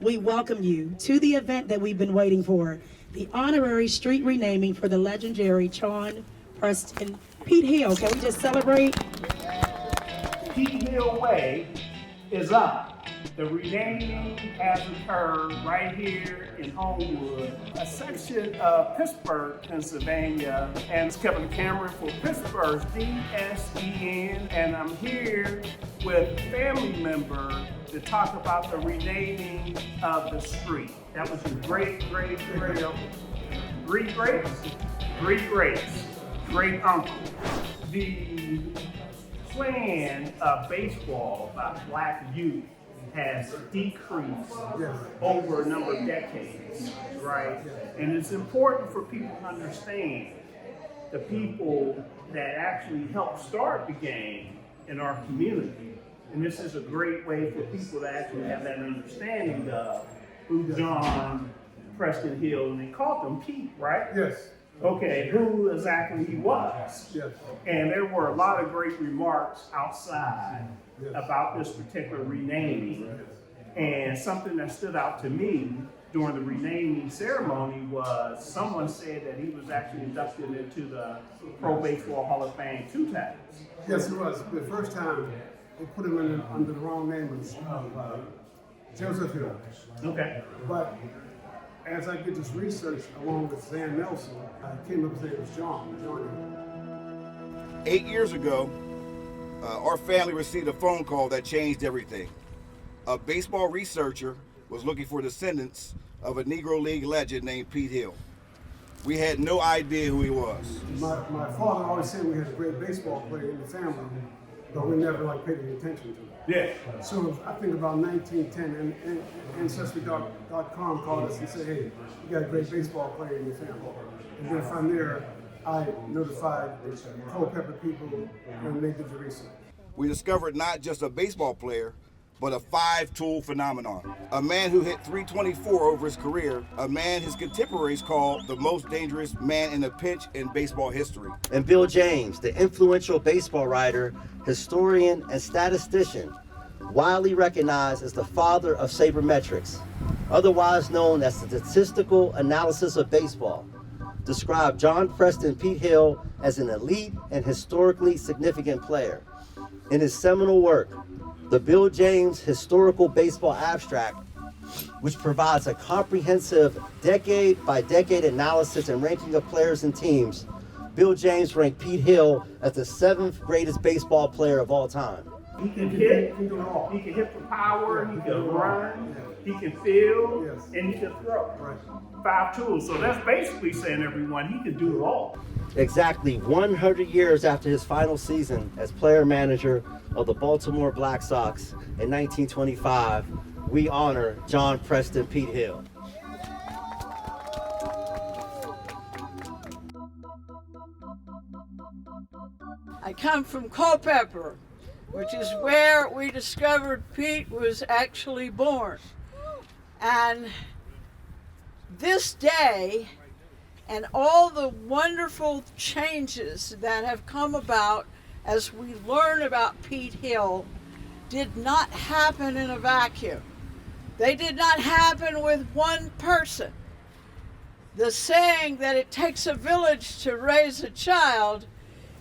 we welcome you to the event that we've been waiting for, the honorary street renaming for the legendary John Preston Pete Hill. Can we just celebrate? Pete Hill Way is up. The renaming has occurred right here in Homewood, a section of Pittsburgh, Pennsylvania. And it's Kevin Cameron for Pittsburgh's DSEN, and I'm here with a family member to talk about the renaming of the street. That was your great uncle. The plan of baseball by black youth has decreased over a number of decades, right? And it's important for people to understand the people that actually helped start the game in our community. And this is a great way for people to actually have that understanding of who John Preston Hill, and they called him Pete, right? Yes. Okay, who exactly he was. Yes. And there were a lot of great remarks outside about this particular renaming. And something that stood out to me during the renaming ceremony was someone said that he was actually inducted into the Pro Baseball Hall of Fame 2 times. Yes, it was. The first time they put him in under the wrong name of Joseph Hill. Okay. But as I did this research along with Zan Nelson, I came up with it was John Hill. 8 years ago, our family received a phone call that changed everything. A baseball researcher was looking for descendants of a Negro League legend named Pete Hill. We had no idea who he was. My father always said we had a great baseball player in the family, but we never paid any attention to it. Yeah. So I think about 1910, and Ancestry.com called us and said, hey, you got a great baseball player in your family. And then from there, I notified the Culpeper people and they did the research. We discovered not just a baseball player, but a 5-tool phenomenon. A man who hit .324 over his career, a man his contemporaries called the most dangerous man in a pinch in baseball history. And Bill James, the influential baseball writer, historian, and statistician, widely recognized as the father of sabermetrics, otherwise known as the statistical analysis of baseball, described John Preston Pete Hill as an elite and historically significant player. In his seminal work, the Bill James Historical Baseball Abstract, which provides a comprehensive decade-by-decade analysis and ranking of players and teams, Bill James ranked Pete Hill as the 7th greatest baseball player of all time. He can hit, he can hit for power, he can run, he can field, and he can throw. 5 tools. So that's basically saying, everyone, he can do it all. Exactly 100 years after his final season as player-manager of the Baltimore Black Sox in 1925, we honor John Preston Pete Hill. I come from Culpeper, which is where we discovered Pete was actually born. And this day, and all the wonderful changes that have come about as we learn about Pete Hill did not happen in a vacuum. They did not happen with one person. The saying that it takes a village to raise a child,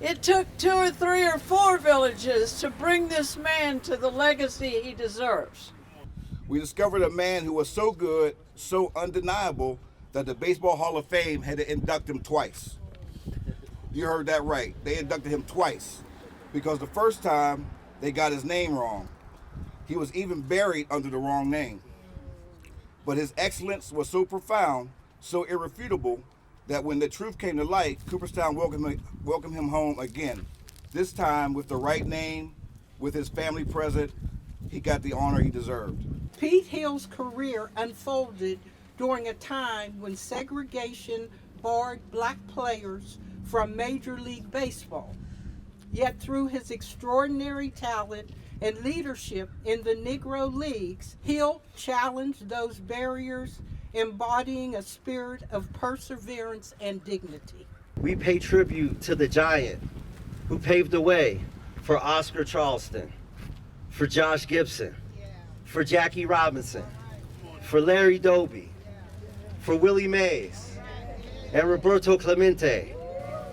it took 2 or 3 or 4 villages to bring this man to the legacy he deserves. We discovered a man who was so good, so undeniable, that the Baseball Hall of Fame had to induct him twice. You heard that right. They inducted him twice because the first time they got his name wrong. He was even buried under the wrong name. But his excellence was so profound, so irrefutable, that when the truth came to light, Cooperstown welcomed him home again. This time with the right name, with his family present, he got the honor he deserved. Pete Hill's career unfolded during a time when segregation barred black players from Major League Baseball. Yet through his extraordinary talent and leadership in the Negro Leagues, Hill challenged those barriers, embodying a spirit of perseverance and dignity. We pay tribute to the giant who paved the way for Oscar Charleston, for Josh Gibson, for Jackie Robinson, for Larry Doby, for Willie Mays, and Roberto Clemente.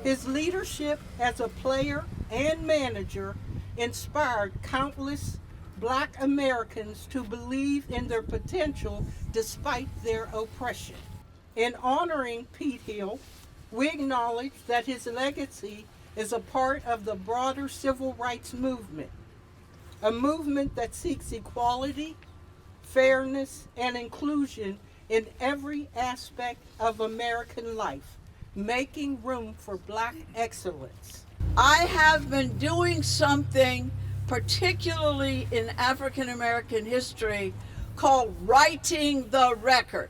His leadership as a player and manager inspired countless Black Americans to believe in their potential despite their oppression. In honoring Pete Hill, we acknowledge that his legacy is a part of the broader civil rights movement, a movement that seeks equality, fairness, and inclusion in every aspect of American life, making room for Black excellence. I have been doing something, particularly in African American history, called writing the record.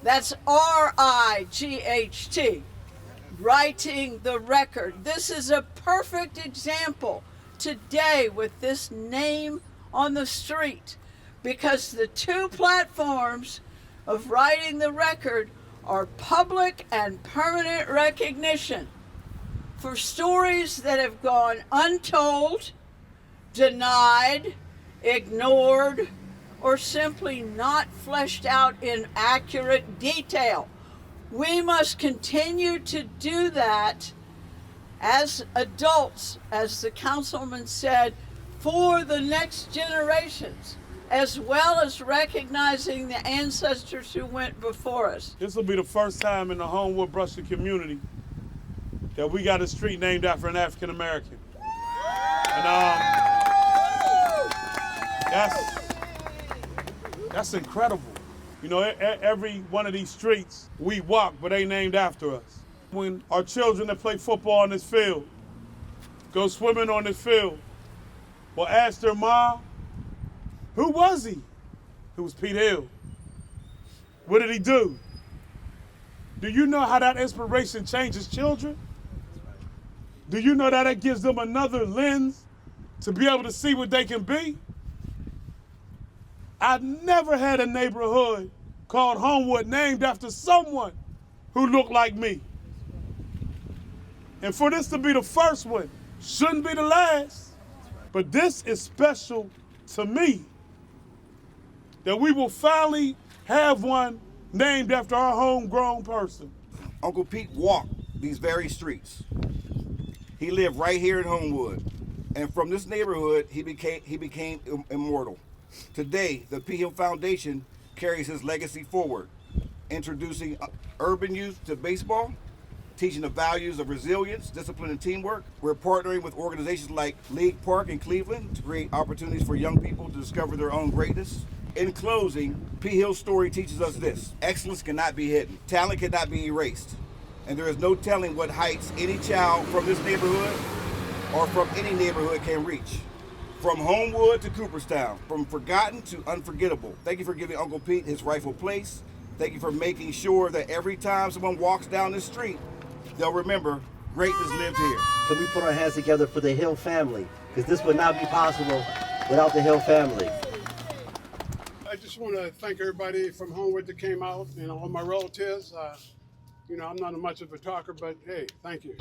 That's RIGHT, writing the record. This is a perfect example today with this name on the street, because the two platforms of writing the record are public and permanent recognition for stories that have gone untold, denied, ignored, or simply not fleshed out in accurate detail. We must continue to do that as adults, as the councilman said, for the next generations, as well as recognizing the ancestors who went before us. This will be the first time in the Homewood Preston community that we got a street named after an African American. And that's incredible. You know, every one of these streets we walk, but they named after us. When our children that play football on this field, go swimming on this field, will ask their mom, who was he? It was Pete Hill. What did he do? Do you know how that inspiration changes children? Do you know that it gives them another lens to be able to see what they can be? I've never had a neighborhood called Homewood named after someone who looked like me. And for this to be the first one, shouldn't be the last. But this is special to me, that we will finally have one named after our homegrown person. Uncle Pete walked these very streets. He lived right here in Homewood. And from this neighborhood, he became immortal. Today, the Pete Hill Foundation carries his legacy forward, introducing urban youth to baseball, teaching the values of resilience, discipline, and teamwork. We're partnering with organizations like League Park in Cleveland to create opportunities for young people to discover their own greatness. In closing, Pete Hill's story teaches us this: excellence cannot be hidden, talent cannot be erased, and there is no telling what heights any child from this neighborhood or from any neighborhood can reach. From Homewood to Cooperstown, from forgotten to unforgettable. Thank you for giving Uncle Pete his rightful place. Thank you for making sure that every time someone walks down the street, they'll remember greatness lived here. Can we put our hands together for the Hill family? Because this would not be possible without the Hill family. I just want to thank everybody from Homewood that came out and all my relatives. You know, I'm not much of a talker, but hey, thank you.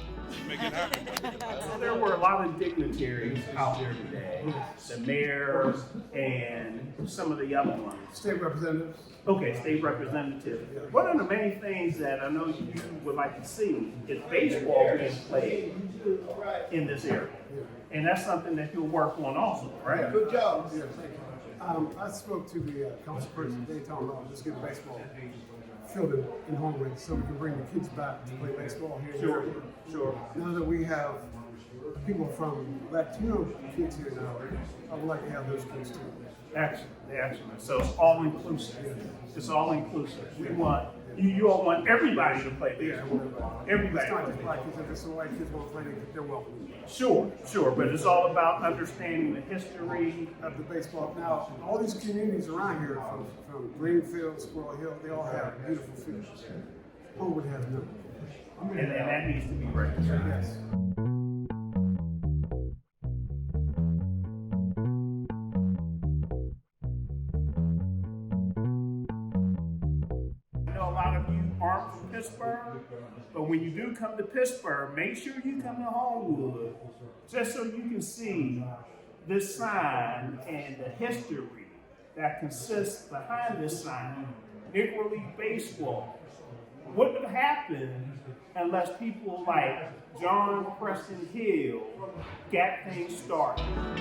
Make it happen. There were a lot of dignitaries out there today, the mayor and some of the other ones. State representatives. Okay, state representative. One of the main things that I know you would like to see is baseball being played in this area. And that's something that you'll work on also, right? Good job. Yeah, thank you. I spoke to the council person. They told me, let's get baseball field in Homewood so we can bring the kids back to play baseball here. Sure, sure. Now that we have people from Latino kids here now, I would like to have those kids too. Excellent. So it's all inclusive. It's all inclusive. We want, you all want everybody to play baseball. Everybody. It's not just black kids, if it's the white kids won't play, they're welcome. Sure, but it's all about understanding the history Of the baseball. Now, all these communities around here, from Greenfield, Squirrel Hill, they all have beautiful fields. Homewood has none. and that needs to be recognized. Yes. I know a lot of you aren't from Pittsburgh, but when you do come to Pittsburgh, make sure you come to Homewood, just so you can see this sign and the history that consists behind this sign, Negro League Baseball, wouldn't have happened unless people like John Preston Hill got things started.